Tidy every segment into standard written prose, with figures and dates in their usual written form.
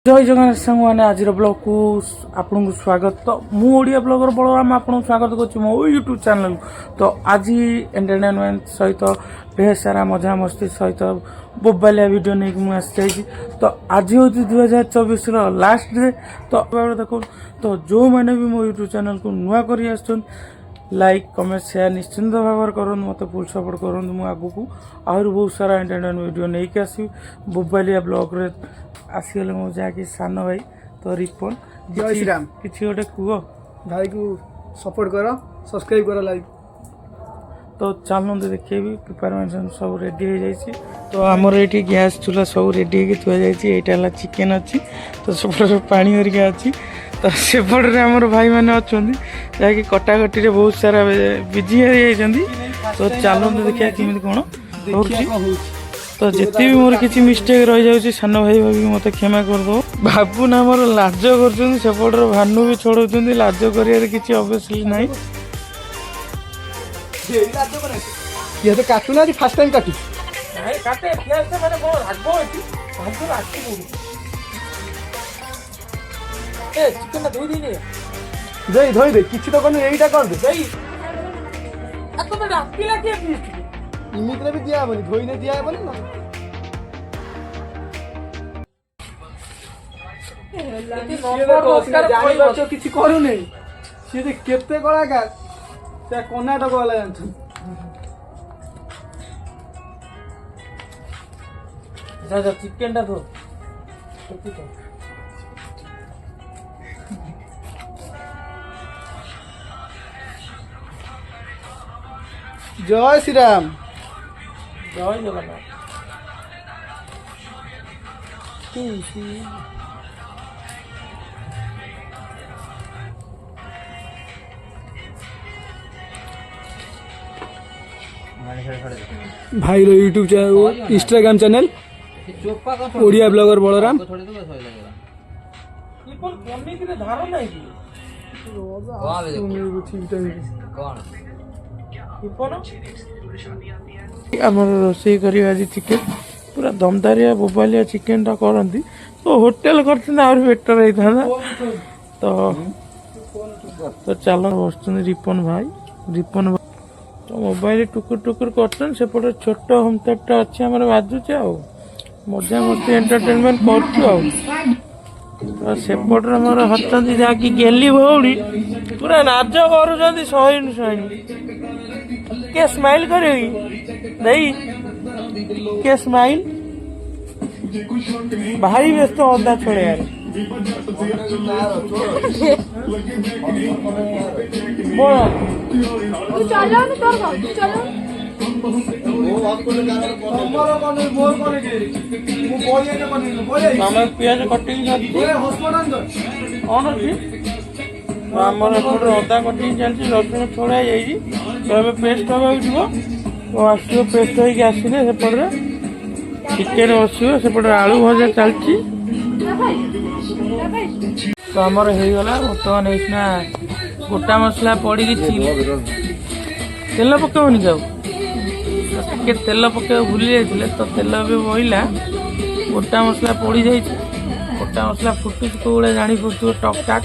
जय जगन्नाथ सांग मैंने आज ब्लॉग को आपन को स्वागत। तो मु ओडिया ब्लॉगर बलराम आपन स्वागत कर मो यूट्यूब चैनल। तो आज एंटरटेनमेंट सहित ढेर सारा मजा मस्ती सहित बोबालिया वीडियो नहीं मुझे आसी। तो आज हूँ 2024 लास्ट डे। तो देखो तो जो मैंने भी मो यूट्यूब चैनल को नुआ कर लाइक कमेंट शेयर निश्चिंत भाव कर मत फुल सपोर्ट करूँ। मुझे आगू आहरी बहुत सारा एंटरटेनमेंट वीडियो नहीं कि आसि बोबालिया ब्लॉग रे आसीगले मो जाकि सान भाई। तो रिपोर्ट जय श्री राम किसी गोटे कह भाई को सपोर्ट कर सब्सक्राइब कर लाइक। तो चलते देखिए प्रिपेरेसन सब रेडी हो जाइए। तो आमर ये गैस चूल्हा सब रेडी हो थुआ जाइए। चिकेन अच्छी तो सेपटे पानी हरिका अच्छी। तो सेपटे आमर भाई मैंने अच्छा जहाँकि कटाकटी बहुत सारा बिजी हो। तो चलते देखिए केमी कौन हो। तो जिते भी मोर किसी मिस्टेक रही जाऊँ सान भाई भाभी मत क्षमा कर दो। बाबू ना मोर लाज कर भानु भी छोड़ लाज कर किसी अवश्य ना। ये तो काटू ना फर्स्ट टाइम काटू काटे प्याज माने को रागबो एठी भाजु राखी पडू। ए चिकन धोई दिने धोई दे किछि तो कोन एईटा कर दे देई आ तो डाकिला के फिस्ट इमितरे भी दिया बनी धोई ने दिया बनी ना एती नंबर दरकार कोई बच्चो किछि करू नै से दे केते कलाकार से कर्नाटक वाला जानथु। जा चिकन टा धो जय श्री राम जय जगन्नाथ। भाई रो YouTube channel Instagram channel Odia blogger Balram Dhar नहीं आमर रोषे कर चिकेन पूरा दमदारिया बोबालिया चिकेन टा करती। तो होटेल करते बेटर होता। तो चल बस रिपन भाई तो मोबाइल टुकुर टुकुर कर सेपटे छोट होम थिएटर अच्छे आम बाजुचे आ मजा मस्ती एंटरटेनमेंट करपटे मोर हचंती जहाँकि गेली भौणी पूरा नाच कर सहीनु के स्माइल कर के स्माइल भारी व्यस्त अदा छोड़े यार पियाज कटिंग आमर अदा कटिंग चलती रसुण छोड़ा जा पेस्ट हाँ तो आसो पेस्ट होगी आसिले सेपटे चिकेन बसो सेपटे आलू भजा चलती। तो आमर होगला बर्तमान होना गोटा मसला पड़ी तेल पकेबनी जाऊ टे तेल पके भूली जाते। तो तेल भी बहला गोटा मसला पड़ी जा गोटा मसला फुटुच कौड़ा जानी पड़ो टक टाक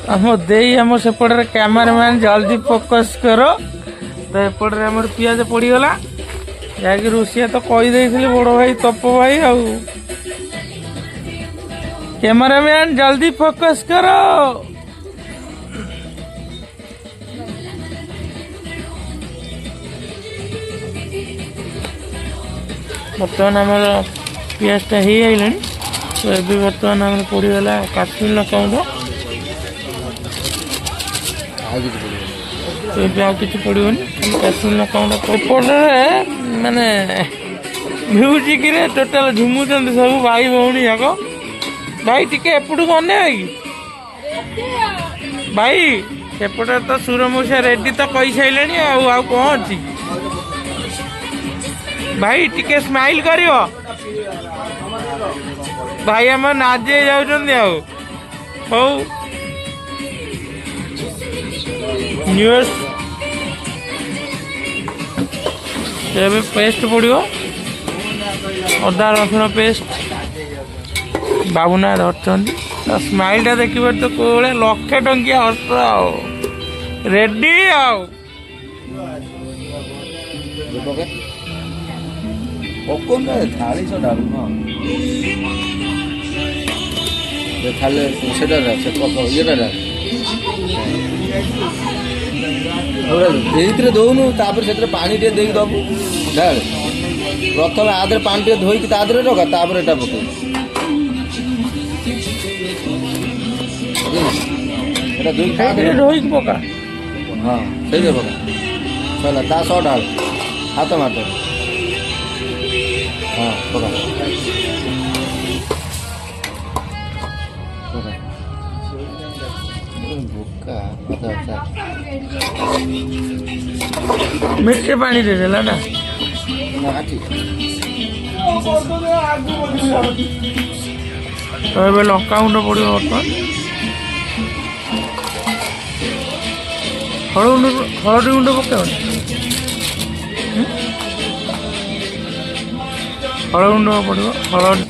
आम दे आम सेपटे कैमरामैन जल्दी फोकस करो। तो एपटे आम पियाज पड़गला जहाँकि रोषिया तो कहीदे बड़ भाई तप भाई आ कैमरामैन जल्दी फोकस करो। बर्तमान आम पियाजटा हो आइला। तो ये बर्तमान आम पड़गला काश्मीर लଙ୍କା गुंड तो ये आ कि पड़ोनी काश्मीर लଙ୍କା गुंड एपटे माने म्यूजिक रे टोटाल झुमुचंदी सब भाई भौणी जाक। भाई टिके एपटू अने भाई सेपटे तो सूरमूषा रेडी तो कही सारे आ कौन अच्छी भाई टिके स्माइल करियो भाई आम नाजे जाउछंदी हौ न्यूज पेस्ट पड़ो अदा रसुण पेस्ट ବାବୁନା ଧରିଛନ୍ତି ସ୍ମାଇଲଟା ଦେଖିବାର ତ କୋଉ ଭଳିଆ ଲକ୍ଷେ ଟଙ୍କିଆ ହସ ଆଉ ରେଡି ଆଉ थाली सो डाल थाले सेटा से ये एइतरे दउनु तापर सेतरे पानी टे देई दबु डाल प्रथम आदर पानी टे धोई कि तादरे रखा तापर एटा पके एटा दुई ସେଇଥିରେ ରୋହିକି ପକା हां सही दे पका चला ता सो डाल हाथ मार हां पका भूखा अच्छा ମିଠେ ପାଣି ଦେଇଦେଲା ନା ତ ଏବେ ଲଙ୍କାଗୁଣ୍ଡ ପଡ଼ିବ ବର୍ତ୍ତମାନ ହଳଦୀ ଗୁଣ୍ଡ ପକାଇବନି ହଳଦୀ ଗୁଣ୍ଡ ପଡ଼ିବ ହଳଦୀ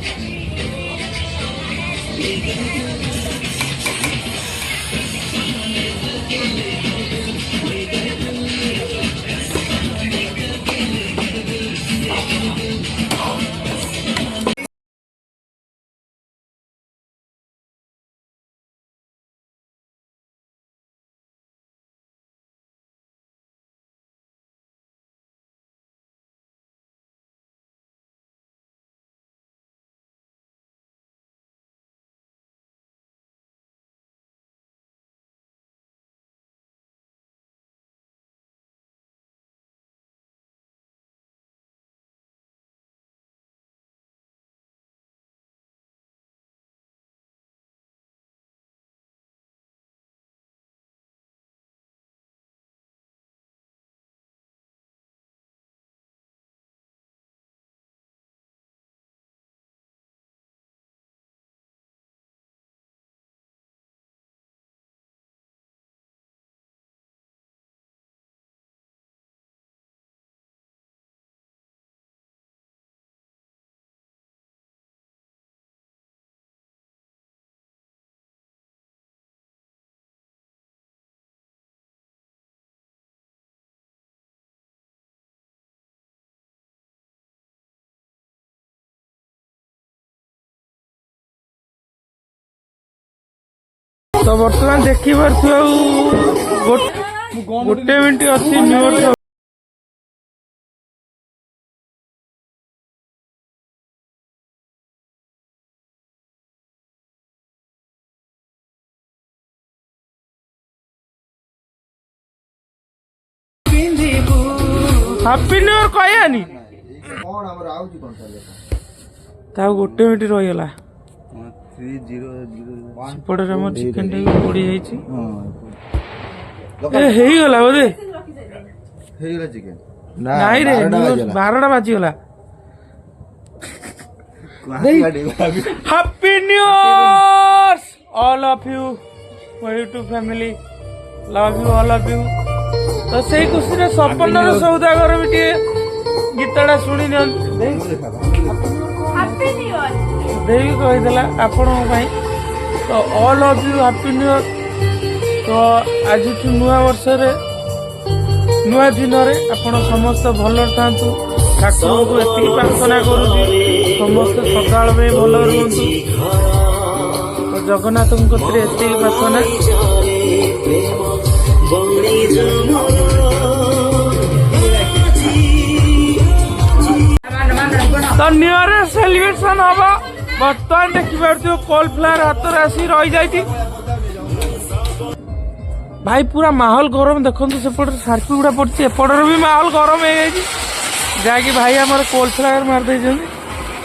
ତ ବର୍ତ୍ତମାନ ଦେଖିପାରୁଥିବ ଆଉ ଗୋଟେ ମିନିଟ୍ ଅଛି ନ୍ୟୁୟର୍କ ହାପି ନ୍ୟୁ ଇୟର କହିବାନି कौन हमर आउची कोन ताले ତାକୁ ଗୋଟେ ମିନିଟ୍ ରହିଗଲା 3001 ସେପଟରେ ଆମର ଚିକେନ ଟା ବି ପୋଡ଼ି ଯାଇଛି ହେଇଗଲା ବୋଧେ ହେଇଗଲା ଚିକେନ ନାଇଁ ରେ 12ଟା ବାଜିଗଲା happy new year all of you my YouTube family love you all of you ତ ସେଇ ଖୁସିରେ ସପନର ସୌଦାଗର ବି ଟିକେ ଗୀତଟା ଶୁଣି ନିଅନ୍ତୁ ଦେଇ କହିଦେଲା ଆପଣଙ୍କ ପାଇଁ ତ all of you happy new year ତ ଆଜିଠୁ ନୂଆ ବର୍ଷରେ ନୂଆ ଦିନରେ ଆପଣ ସମସ୍ତେ ଭଲରେ ଥାନ୍ତୁ ଠାକୁରଙ୍କୁ ଏତିକି ପ୍ରାର୍ଥନା କରୁଛି ସମସ୍ତେ ସକାଳ ପାଇଁ ଭଲ ରୁହନ୍ତୁ ତ ଜଗନ୍ନାଥଙ୍କ କତିରେ ଏତିକି ପ୍ରାର୍ଥନା ତ ନ୍ୟୁ ଇୟର ସେଲିବ୍ରେସନ ହବ ବର୍ତ୍ତମାନ ଦେଖିପାରୁଥିବ କଲଫ୍ଲାୱାର ହାତରେ ଆସି ରହିଯାଇଛି ଭାଇ ପୁରା ମାହୋଲ ଗରମ ଦେଖନ୍ତୁ ସେପଟରେ ସାର୍ପି ଗୁଡା ପଡିଛି ଏପଟରେ ବି ମାହୋଲ ଗରମ ହେଇଯାଇଛି ଯାହାକି ଭାଇ ଆମର କଲଫ୍ଲାୱାର ମାରିଦେଇଛନ୍ତି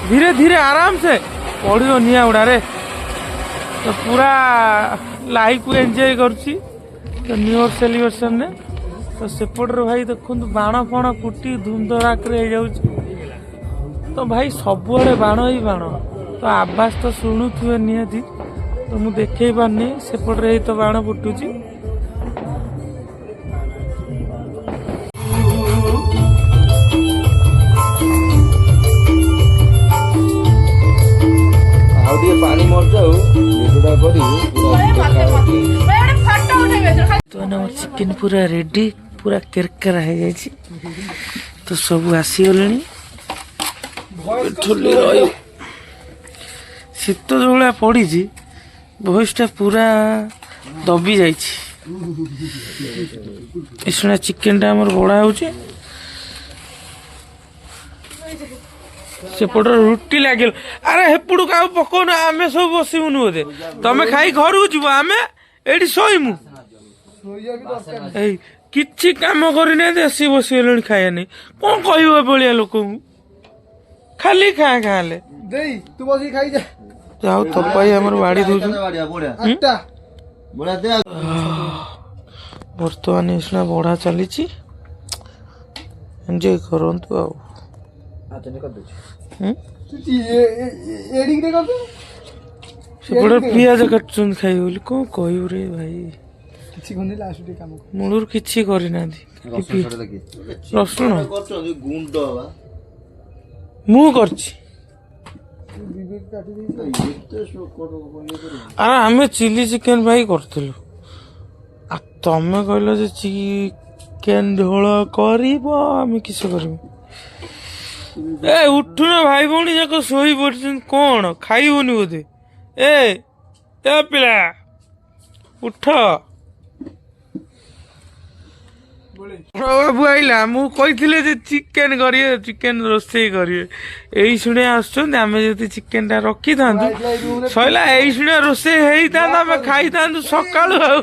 ଧୀରେ ଧୀରେ ଆରାମସେ ପଡିବ ନିଆଁ ଗୁଡାରେ ତ ପୁରା ଲାଇଫକୁ ଏନ୍ଜୟ କରୁଛି ତ ନ୍ୟୁ ଇୟର ସେଲିବ୍ରେସନରେ ତ ସେପଟରେ ଭାଇ ଦେଖନ୍ତୁ ବାଣ ଫାଣ ଫୁଟି ଧୁମଧଡ଼ାକରେ ହେଇଯାଉଛି ତ ଭାଇ ସବୁଆଡେ ବାଣ ହିଁ ବାଣ ତ ଆବାଜ ତ ଶୁଣୁଥିବେ ନିହାତି ତ ମୁଁ ଦେଖେଇ ପାରୁନି ସେପଟରେ ଏଇ ତ ବାଣ ଫୁଟୁଛି ଆଉ ଟିକେ ପାଣି କରିଯାଉ ଭିଡ଼ିଓଟା କରିବୁ तो ଆମର ଚିକେନ ପୁରା ରେଡି ପୁରା କେରକେରା ହେଇଯାଇଛି ତ ସବୁ ଆସିଗଲେଣି ଠୁଲି ରହିବ ଶୀତ ଯୋଉଭଳିଆ ପଡ଼ିଛି ଭଏସଟା ପୁରା ଦବି ଯାଇଛି ଏସୁଣା ଚିକେନଟା ଆମର ବଢ଼ା ହେଉଛି ସେପଟରେ ରୁଟି ଲାଗିଲା ଆରେ ହେପଟକୁ ଆଉ ପକଉନ ଆମେ ସବୁ ବସିବୁନି ବୋଧେ ତମେ ଖାଇ ଘରକୁ ଯିବ ଆମେ ଏଇଠି ଶୋଇମୁ ଏଇ କିଛି କାମ କରିନାହାନ୍ତି ଆସି ବସିଗଲେଣି ଖାଇବା ନେଇ କଣ କହିବ ଏଭଳିଆ ଲୋକଙ୍କୁ ଖାଲି ଖାଁ ଖାଁଲେ ଦେଇ ତୁ ବସିକି ଖାଇଯା ଯାଉ ତପାଇ ଆମର ବାଡ଼ି ଦଉଛୁ ଆଠଟା ବଢ଼ିଆ ଦେ ବର୍ତ୍ତମାନ ଏସୁଣା ବଢ଼ା ଚାଲିଛି ଏନ୍ଜୟ କରନ୍ତୁ ଆଉ ଏଡ଼ିକିରେ କରିଦେ ସେପଟେ ପିଆଜ କାଟୁଛନ୍ତି ଖାଇବେ ବୋଲି କଣ କହିବୁ ରେ ଭାଇ କିଛି କରୁନି ଲାଷ୍ଟ ଟିକେ କାମ ମୂଳରୁ କିଛି କରିନାହାନ୍ତି ରସୁଣ ଗୁଣ୍ଡ ମୁଁ କରିଛି ଆରେ ଆମେ ଚିଲି ଚିକେନ ଭାଇ କରିଥିଲୁ ଆଉ ତମେ କହିଲ ଯେ ଚିକେନ ଝୋଳ କରିବ ଆମେ କିସ କରିବୁ ଏ ଉଠୁନ ଭାଇ ଭଉଣୀ ଯାକ ଶୋଇ ପଡିଛନ୍ତି କଣ ଖାଇବନି ବୋଧେ ଏ ପିଲା ଉଠ ବାବୁ ଆଇଲା ମୁଁ କହିଥିଲି ଯେ ଚିକେନ କରିବେ ଚିକେନ ରୋଷେଇ କରିବେ ଏଇ ଶୁଣିଆ ଆସୁଛନ୍ତି ଆମେ ଯଦି ଚିକେନ ଟା ରଖିଥାନ୍ତୁ ସଇଲା ଏଇ ଶୁଣିଆ ରୋଷେଇ ହେଇଥାନ୍ତା ଆମେ ଖାଇଥାନ୍ତୁ ସକାଳୁ ଆଉ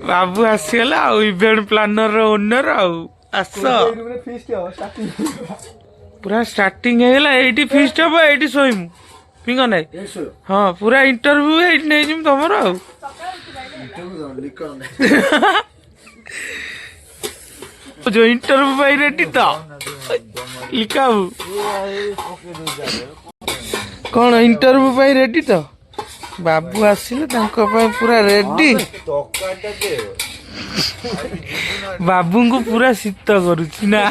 ବାବୁ ଆସିଗଲା ଆଉ ଇଭେଣ୍ଟ ପ୍ଲାନର ର ଓନର ଆଉ ଆସ ପୁରା ଷ୍ଟାର୍ଟିଂ ହେଇଗଲା ଏଇଠି ଫିଷ୍ଟ ହବ ଏଇଠି ଶୋଇମୁ ପିଙ୍ଗ ନାଇଁ ହଁ ପୁରା ଇଣ୍ଟରଭ୍ୟୁ ଏଇଠି ନେଇଯିମୁ ତମର ଆଉ जो इंटरव्यू पाई रेडी तो लिखाबू कौन इंटरव्यू पाई रेडी तो बाबू आसिले तांको पाई पूरा रेडी बाबू को पूरा शीत करुची ना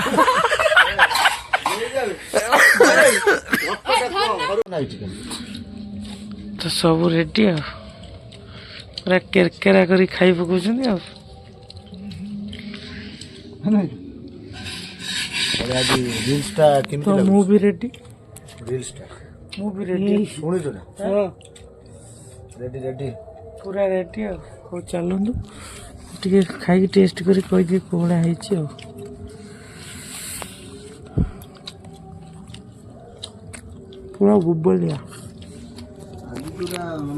तो सब रेडी आ पूरा केरकेरा करी खाई पकाउछन्ती आ तो मु भी रेडी मु भी रेडी ଶୁଣିଛୁ ନା ରେଡି ରେଡି पूरा रेडी आ हो चलंदु ଟିକେ ଖାଇକି ଟେଷ୍ଟ କରି କହିଦିଏ କୋଉଭଳିଆ ହେଇଛି ଆଉ ପୁରା ଗୁବଳିଆ